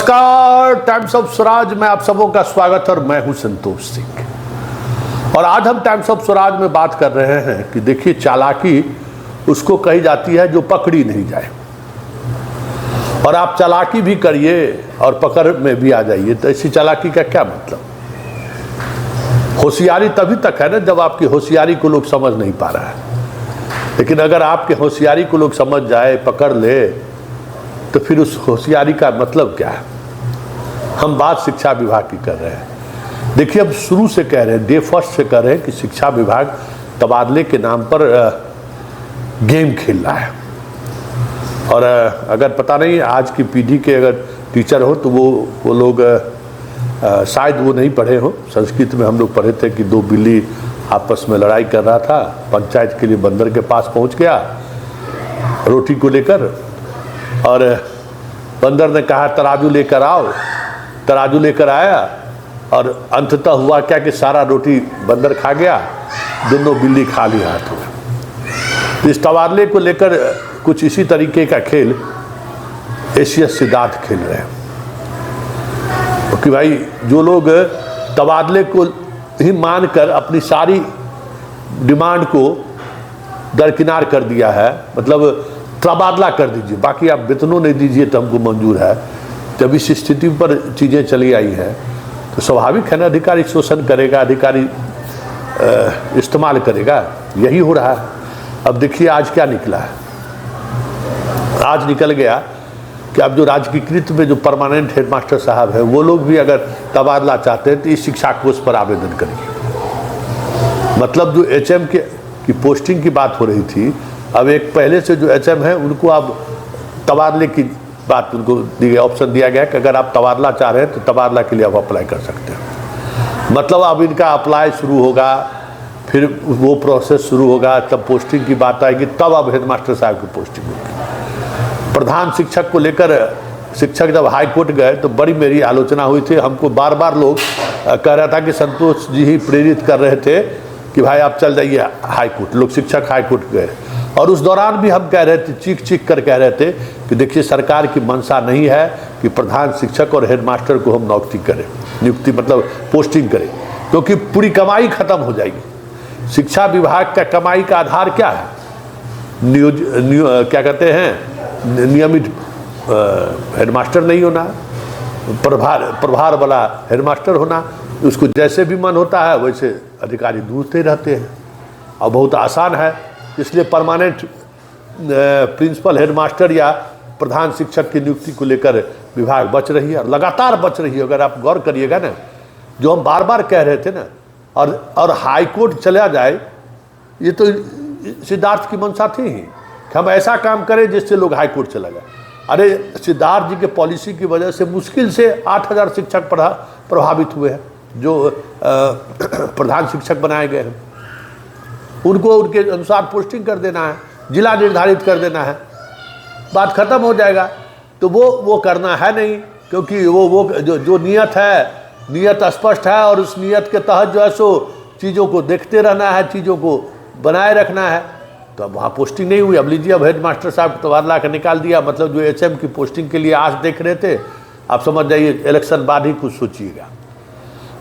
नमस्कार, times of Swaraj में आप सबों का स्वागत है और मैं हूं संतोष सिंह। और आज हम टाइम्स ऑफ स्वराज में बात कर रहे हैं कि देखिए, चालाकी उसको कही जाती है जो पकड़ी नहीं जाए, और आप चालाकी भी करिए और पकड़ में भी आ जाइए, तो ऐसी चालाकी का क्या मतलब। होशियारी तभी तक है ना जब आपकी होशियारी को लोग समझ नहीं पा रहा है, लेकिन अगर आपके होशियारी को लोग समझ जाए, पकड़ ले, तो फिर उस होशियारी का मतलब क्या है। हम बात शिक्षा विभाग की कर रहे हैं। देखिए, अब शुरू से कह रहे हैं, डे फर्स्ट से कह रहे हैं कि शिक्षा विभाग तबादले के नाम पर गेम खेल रहा है। और अगर पता नहीं आज की पीढ़ी के अगर टीचर हो तो वो लोग शायद वो नहीं पढ़े हो। संस्कृत में हम लोग पढ़े थे कि दो बिल्ली आपस में लड़ाई कर रहा था, पंचायत के लिए बंदर के पास पहुंच गया रोटी को लेकर, और बंदर ने कहा तराजू लेकर आओ। तराजू लेकर आया और अंततः हुआ क्या कि सारा रोटी बंदर खा गया, दोनों बिल्ली खाली हाथ हुए। इस तबादले को लेकर कुछ इसी तरीके का खेल एसीएस सिद्धार्थ खेल रहे हैं कि भाई जो लोग तबादले को ही मानकर अपनी सारी डिमांड को दरकिनार कर दिया है, मतलब तबादला कर दीजिए, बाकी आप वेतनों नहीं दीजिए तो हमको मंजूर है। जब इस स्थिति पर चीज़ें चली आई हैं तो स्वाभाविक है ना, अधिकारी शोषण करेगा, अधिकारी इस्तेमाल करेगा। यही हो रहा है। अब देखिए आज क्या निकला है। आज निकल गया कि अब जो राजकीकृत में जो परमानेंट हेडमास्टर साहब है, वो लोग भी अगर तबादला चाहते हैं तो इस शिक्षा कोष पर आवेदन करेंगे। मतलब जो एचएम की पोस्टिंग की बात हो रही थी, अब एक पहले से जो एचएम है उनको अब तबादले की बात उनको ऑप्शन दिया गया कि अगर आप तबादला चाह रहे हैं तो तबादला के लिए आप अप्लाई कर सकते हैं। मतलब अब इनका अप्लाई शुरू होगा, फिर वो प्रोसेस शुरू होगा, तब पोस्टिंग की बात आएगी, तब अब हेडमास्टर साहब की पोस्टिंग होगी। प्रधान शिक्षक को लेकर शिक्षक जब हाई कोर्ट गए तो बड़ी मेरी आलोचना हुई थी। हमको बार बार लोग कह रहा था कि संतोष जी ही प्रेरित कर रहे थे कि भाई आप चल जाइए हाई कोर्ट। लोग शिक्षक हाई कोर्ट गए और उस दौरान भी हम कह रहे थे, चीख चीख कर कह रहे थे कि देखिए, सरकार की मंशा नहीं है कि प्रधान शिक्षक और हेडमास्टर को हम नियुक्ति मतलब पोस्टिंग करें, क्योंकि पूरी कमाई खत्म हो जाएगी। शिक्षा विभाग का कमाई का आधार क्या है? क्या कहते हैं, नियमित हेडमास्टर नहीं होना, प्रभार वाला हेडमास्टर होना। उसको जैसे भी मन होता है वैसे अधिकारी ढूंढते रहते हैं और बहुत आसान है। इसलिए परमानेंट प्रिंसिपल हेडमास्टर या प्रधान शिक्षक की नियुक्ति को लेकर विभाग बच रही है और लगातार बच रही है। अगर आप गौर करिएगा ना, जो हम बार बार कह रहे थे ना, और हाई कोर्ट चला जाए, ये तो सिद्धार्थ की मंशा थी ही कि हम ऐसा काम करें जिससे लोग हाई कोर्ट चला जाए। अरे सिद्धार्थ जी के पॉलिसी की वजह से मुश्किल से 8000 शिक्षक प्रभावित हुए हैं, जो प्रधान शिक्षक बनाए गए हैं। उनको उनके अनुसार पोस्टिंग कर देना है, जिला निर्धारित कर देना है, बात खत्म हो जाएगा। तो वो करना है नहीं, क्योंकि वो जो नियत है, नियत स्पष्ट है, और उस नियत के तहत जो है सो चीज़ों को देखते रहना है, चीज़ों को बनाए रखना है। तो अब वहाँ पोस्टिंग नहीं हुई। अब लीजिए, अब हेडमास्टर साहब को तबादला कर निकाल दिया। मतलब जो एचएम की पोस्टिंग के लिए आज देख रहे थे, आप समझ जाइए इलेक्शन बाद ही कुछ सोचिएगा।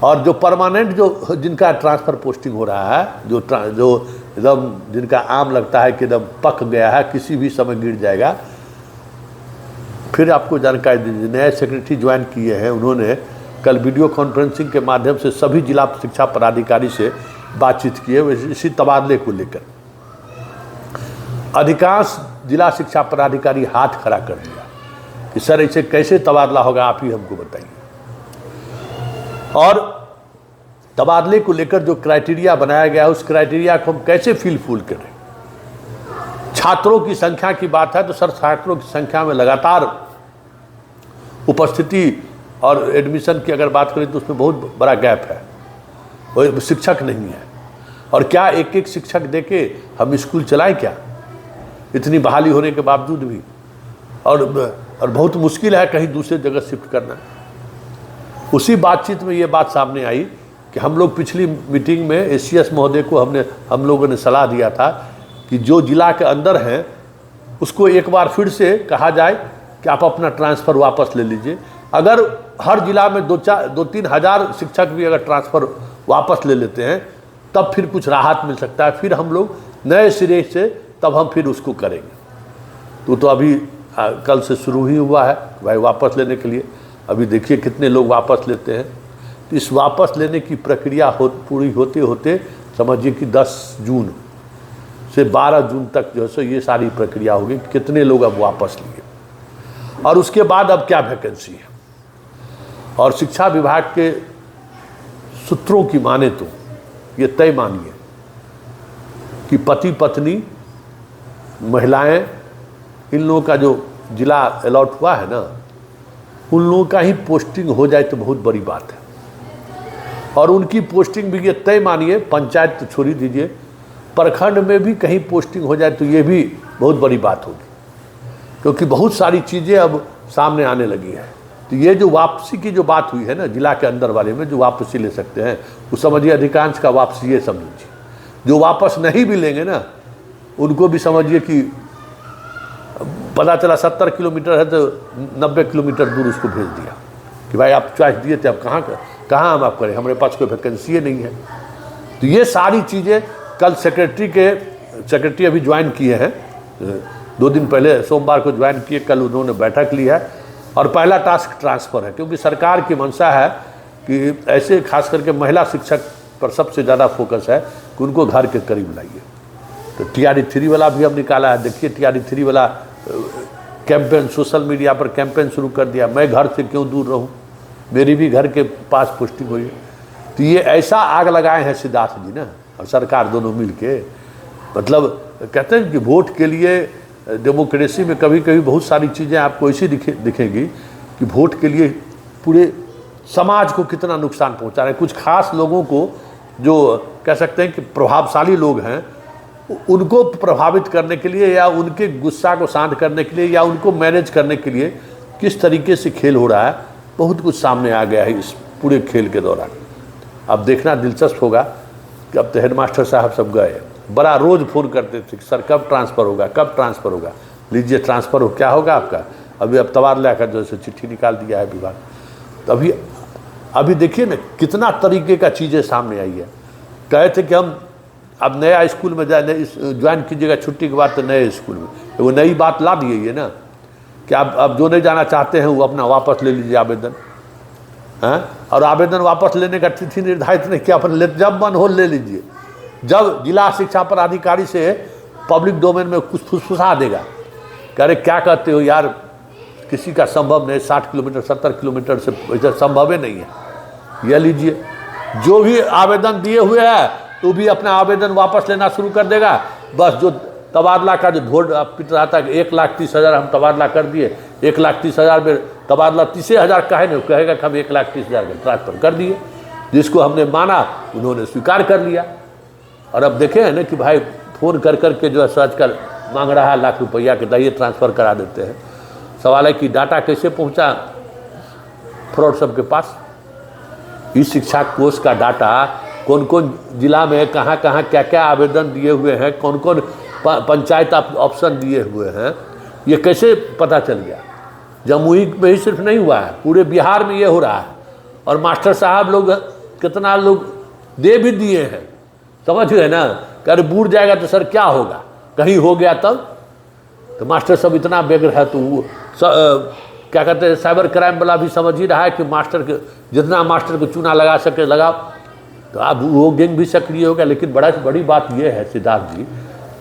और जो परमानेंट जो जिनका ट्रांसफ़र पोस्टिंग हो रहा है, जो एकदम जिनका आम लगता है कि एकदम पक गया है, किसी भी समय गिर जाएगा, फिर आपको जानकारी दीजिए, नए सेक्रेटरी ज्वाइन किए हैं। उन्होंने कल वीडियो कॉन्फ्रेंसिंग के माध्यम से सभी जिला शिक्षा पदाधिकारी से बातचीत की है इसी तबादले को लेकर। अधिकांश जिला शिक्षा पदाधिकारी हाथ खड़ा कर दिया कि सर ऐसे कैसे तबादला होगा, आप ही हमको बताइए। और तबादले को लेकर जो क्राइटेरिया बनाया गया है, उस क्राइटेरिया को हम कैसे फिलफुल करें। छात्रों की संख्या की बात है तो सर, छात्रों की संख्या में लगातार उपस्थिति और एडमिशन की अगर बात करें तो उसमें बहुत बड़ा गैप है, वो शिक्षक नहीं है। और क्या एक एक शिक्षक देके हम स्कूल चलाएं क्या, इतनी बहाली होने के बावजूद भी। और बहुत मुश्किल है कहीं दूसरे जगह शिफ्ट करना। उसी बातचीत में ये बात सामने आई कि हम लोग पिछली मीटिंग में एसीएस महोदय को हम लोगों ने सलाह दिया था कि जो जिला के अंदर हैं उसको एक बार फिर से कहा जाए कि आप अपना ट्रांसफ़र वापस ले लीजिए, अगर हर जिला में 2-3 हज़ार शिक्षक भी अगर ट्रांसफ़र वापस ले लेते हैं तब फिर कुछ राहत मिल सकता है, फिर हम लोग नए सिरे से तब हम फिर उसको करेंगे। तो अभी कल से शुरू ही हुआ है भाई वापस लेने के लिए। अभी देखिए कितने लोग वापस लेते हैं। तो इस वापस लेने की प्रक्रिया पूरी होते होते समझिए कि 10 जून से 12 जून तक जो है ये सारी प्रक्रिया होगी, कितने लोग अब वापस लिए और उसके बाद अब क्या वैकेंसी है। और शिक्षा विभाग के सूत्रों की माने तो ये तय मानिए कि पति पत्नी महिलाएं इन लोगों का जो जिला अलॉट हुआ है ना, उन लोगों का ही पोस्टिंग हो जाए तो बहुत बड़ी बात है। और उनकी पोस्टिंग भी ये तय मानिए, पंचायत तो छोड़ ही दीजिए, प्रखंड में भी कहीं पोस्टिंग हो जाए तो ये भी बहुत बड़ी बात होगी, क्योंकि बहुत सारी चीज़ें अब सामने आने लगी हैं। तो ये जो वापसी की जो बात हुई है ना, जिला के अंदर वाले में जो वापसी ले सकते हैं वो समझिए अधिकांश का वापसी ये समझ लीजिए। जो वापस नहीं भी लेंगे ना उनको भी समझिए कि पता चला 70 किलोमीटर है तो 90 किलोमीटर दूर उसको भेज दिया कि भाई आप चॉइस दिए थे, अब कहाँ हम आप करें, हमारे पास कोई वैकेंसी नहीं है। तो ये सारी चीज़ें कल सेक्रेटरी अभी ज्वाइन किए हैं, 2 दिन पहले सोमवार को ज्वाइन किए, कल उन्होंने बैठक ली है और पहला टास्क ट्रांसफ़र है, क्योंकि सरकार की मंशा है कि ऐसे खास करके महिला शिक्षक पर सबसे ज़्यादा फोकस है कि उनको घर के करीब लाइए। तो TRE 3 वाला भी अब निकाला है। देखिए TRE 3 वाला कैंपेन, सोशल मीडिया पर कैंपेन शुरू कर दिया, मैं घर से क्यों दूर रहूं, मेरी भी घर के पास पोस्टिंग हुई है। तो ये ऐसा आग लगाए हैं सिद्धार्थ जी ना और सरकार दोनों मिल के। मतलब कहते हैं कि वोट के लिए डेमोक्रेसी में कभी कभी बहुत सारी चीज़ें आपको ऐसी दिखेंगी कि वोट के लिए पूरे समाज को कितना नुकसान पहुंचा रहे हैं। कुछ खास लोगों को जो कह सकते हैं कि प्रभावशाली लोग हैं, उनको प्रभावित करने के लिए या उनके गुस्सा को शांत करने के लिए या उनको मैनेज करने के लिए किस तरीके से खेल हो रहा है, बहुत कुछ सामने आ गया है इस पूरे खेल के दौरान। अब देखना दिलचस्प होगा कि अब तो हेडमास्टर साहब सब गए, बड़ा रोज़ फ़ोन करते थे सर कब ट्रांसफ़र होगा, कब ट्रांसफ़र होगा, लीजिए ट्रांसफ़र हो, क्या होगा आपका। अभी अब तबादला का जो है चिट्ठी निकाल दिया है विभाग। तो अभी देखिए ना कितना तरीके का चीज़ें सामने आई है। कहे थे कि हम अब नया स्कूल में ज्वाइन कीजिएगा छुट्टी के बाद, तो नए स्कूल में वो नई बात ला दिए ये ना कि अब जो नहीं जाना चाहते हैं वो अपना वापस ले लीजिए आवेदन, हैं। और आवेदन वापस लेने का तिथि निर्धारित नहीं किया, अपन जब मन हो ले लीजिए। जब जिला शिक्षा पदाधिकारी से पब्लिक डोमेन में कुछ फुसफुसा देगा, कह रहे क्या कहते हो यार, किसी का संभव नहीं, 60 किलोमीटर 70 किलोमीटर से वैसे संभव ही नहीं है, ये लीजिए। जो भी आवेदन दिए हुए है तो भी अपना आवेदन वापस लेना शुरू कर देगा। बस जो तबादला का जो ढोल पिट रहा था कि 1,30,000 हम तबादला कर दिए, 1,30,000 में तबादला 30,000 कहे नहीं, कहेगा कि हम 1,30,000 का ट्रांसफर कर दिए। जिसको हमने माना उन्होंने स्वीकार कर लिया। और अब देखे हैं ना कि भाई फ़ोन कर करके जो है सर्च कर मांग रहा है लाख रुपया के, दाइए ट्रांसफ़र करा देते हैं। सवाल है कि डाटा कैसे पहुंचा फ्रॉड सबके पास। इस शिक्षा कोष का डाटा कौन कौन जिला में कहाँ कहाँ क्या क्या आवेदन दिए हुए हैं, कौन कौन पंचायत ऑप्शन दिए हुए हैं, ये कैसे पता चल गया। जमुई में ही सिर्फ नहीं हुआ है, पूरे बिहार में ये हो रहा है। और मास्टर साहब लोग कितना लोग दे भी दिए हैं, समझ गए ना। अरे बूढ़ जाएगा तो सर क्या होगा, कहीं हो गया तब। तो मास्टर सब इतना बेगर है तो क्या कहते हैं, साइबर क्राइम वाला भी समझ ही रहा है कि मास्टर के जितना मास्टर को चूना लगा सके लगाओ, तो अब वो गैंग भी सक्रिय हो गया। लेकिन बड़ी बात यह है सिद्धार्थ जी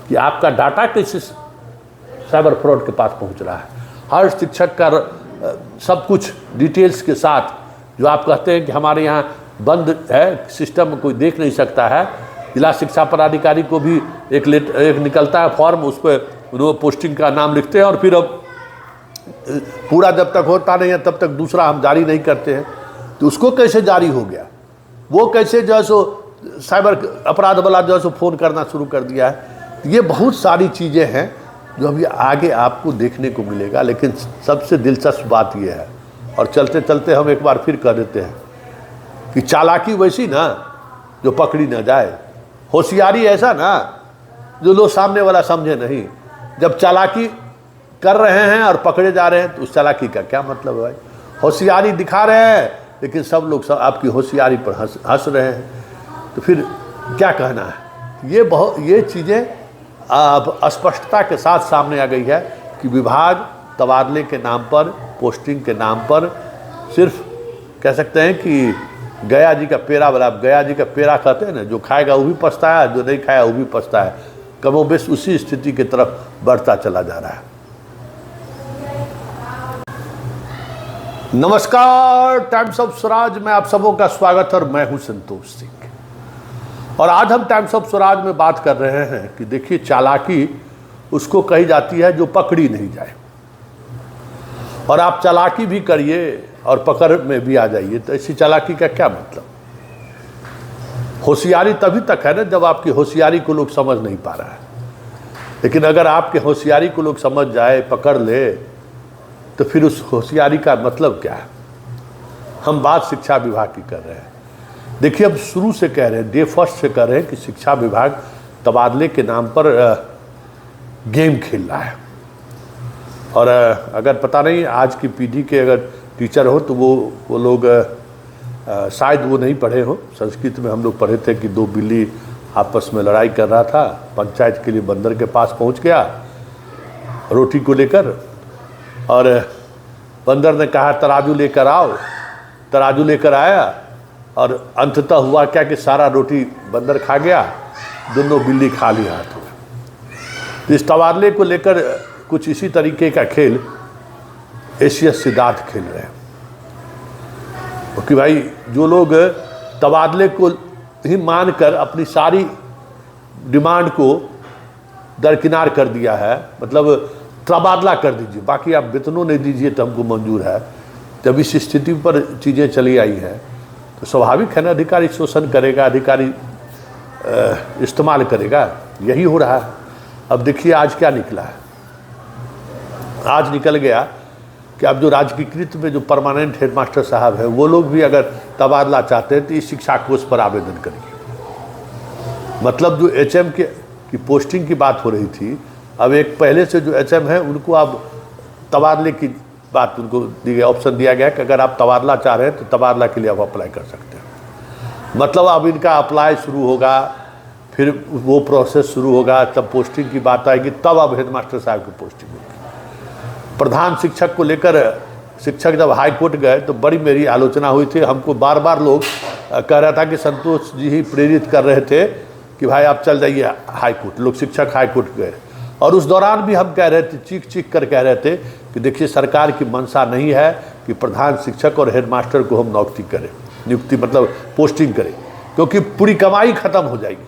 कि आपका डाटा कैसे साइबर फ्रॉड के पास पहुंच रहा है। हर शिक्षक का सब कुछ डिटेल्स के साथ, जो आप कहते हैं कि हमारे यहाँ बंद है सिस्टम, कोई देख नहीं सकता है। जिला शिक्षा पदाधिकारी को भी एक निकलता है फॉर्म, उस पर वो पोस्टिंग का नाम लिखते हैं और फिर अब पूरा जब तक होता नहीं है तब तक दूसरा हम जारी नहीं करते हैं। तो उसको कैसे जारी हो गया, वो कैसे जो है सो साइबर अपराध वाला जो है सो फ़ोन करना शुरू कर दिया है। ये बहुत सारी चीज़ें हैं जो अभी आगे आपको देखने को मिलेगा। लेकिन सबसे दिलचस्प बात यह है, और चलते चलते हम एक बार फिर कह देते हैं कि चालाकी वैसी ना जो पकड़ी ना जाए, होशियारी ऐसा ना जो लोग सामने वाला समझे नहीं। जब चालाकी कर रहे हैं और पकड़े जा रहे हैं तो उस चालाकी का क्या मतलब है भाई। होशियारी दिखा रहे हैं, लेकिन सब लोग सब आपकी होशियारी पर हंस रहे हैं। तो फिर क्या कहना है? ये चीज़ें अब स्पष्टता के साथ सामने आ गई है कि विभाग तबादले के नाम पर, पोस्टिंग के नाम पर सिर्फ कह सकते हैं कि गया जी का पेड़ा वाला, गया जी का पेड़ा कहते हैं ना, जो खाएगा वो भी पछताया, जो नहीं खाया वो भी पछताया। कमोबेश उसी स्थिति की तरफ बढ़ता चला जा रहा है। नमस्कार, टाइम्स ऑफ स्वराज में आप सबों का स्वागत है और मैं हूं संतोष सिंह। और आज हम टाइम्स ऑफ स्वराज में बात कर रहे हैं कि देखिए, चालाकी उसको कही जाती है जो पकड़ी नहीं जाए। और आप चालाकी भी करिए और पकड़ में भी आ जाइए, तो ऐसी चालाकी का क्या मतलब? होशियारी तभी तक है ना जब आपकी होशियारी को लोग समझ नहीं पा रहा है। लेकिन अगर आपके होशियारी को लोग समझ जाए, पकड़ ले, तो फिर उस होशियारी का मतलब क्या है? हम बात शिक्षा विभाग की कर रहे हैं। देखिए, अब शुरू से कह रहे हैं, डे फर्स्ट से कह रहे हैं कि शिक्षा विभाग तबादले के नाम पर गेम खेल रहा है। और अगर पता नहीं आज की पीढ़ी के अगर टीचर हो तो वो लोग शायद वो नहीं पढ़े हो। संस्कृत में हम लोग पढ़े थे कि दो बिल्ली आपस में लड़ाई कर रहा था, पंचायत के लिए बंदर के पास पहुंच गया रोटी को लेकर, और बंदर ने कहा तराजू लेकर आओ। तराजू लेकर आया और अंततः हुआ क्या कि सारा रोटी बंदर खा गया, दोनों बिल्ली खाली हाथ हुए। इस तबादले को लेकर कुछ इसी तरीके का खेल एशियस सिद्धार्थ खेल रहे हैं कि भाई जो लोग तबादले को ही मानकर अपनी सारी डिमांड को दरकिनार कर दिया है, मतलब तबादला कर दीजिए, बाकी आप वेतनों नहीं दीजिए तो हमको मंजूर है। जब इस स्थिति पर चीज़ें चली आई हैं तो स्वाभाविक है ना, अधिकारी शोषण करेगा, अधिकारी इस्तेमाल करेगा। यही हो रहा है। अब देखिए आज क्या निकला है। आज निकल गया कि अब जो राजकीकृत में जो परमानेंट हेडमास्टर साहब है, वो लोग भी अगर तबादला चाहते हैं तो इस शिक्षा कोष पर आवेदन करिए। मतलब जो एचएम की पोस्टिंग की बात हो रही थी, अब एक पहले से जो एचएम है उनको अब तबादले की बात उनको दी गई, ऑप्शन दिया गया कि अगर आप तबादला चाह रहे हैं तो तबादला के लिए आप अप्लाई कर सकते हैं। मतलब अब इनका अप्लाई शुरू होगा, फिर वो प्रोसेस शुरू होगा, तब पोस्टिंग की बात आएगी, तब अब हेडमास्टर साहब की पोस्टिंग होगी। प्रधान शिक्षक को लेकर शिक्षक जब हाई कोर्ट गए तो बड़ी मेरी आलोचना हुई थी। हमको बार बार लोग कह रहा था कि संतोष जी ही प्रेरित कर रहे थे कि भाई आप चल जाइए हाई कोर्ट। लोग शिक्षक हाई कोर्ट गए और उस दौरान भी हम कह रहे थे, चीख चीख कर कह रहे थे कि देखिए, सरकार की मंशा नहीं है कि प्रधान शिक्षक और हेडमास्टर को हम नियुक्ति मतलब पोस्टिंग करें, क्योंकि पूरी कमाई खत्म हो जाएगी।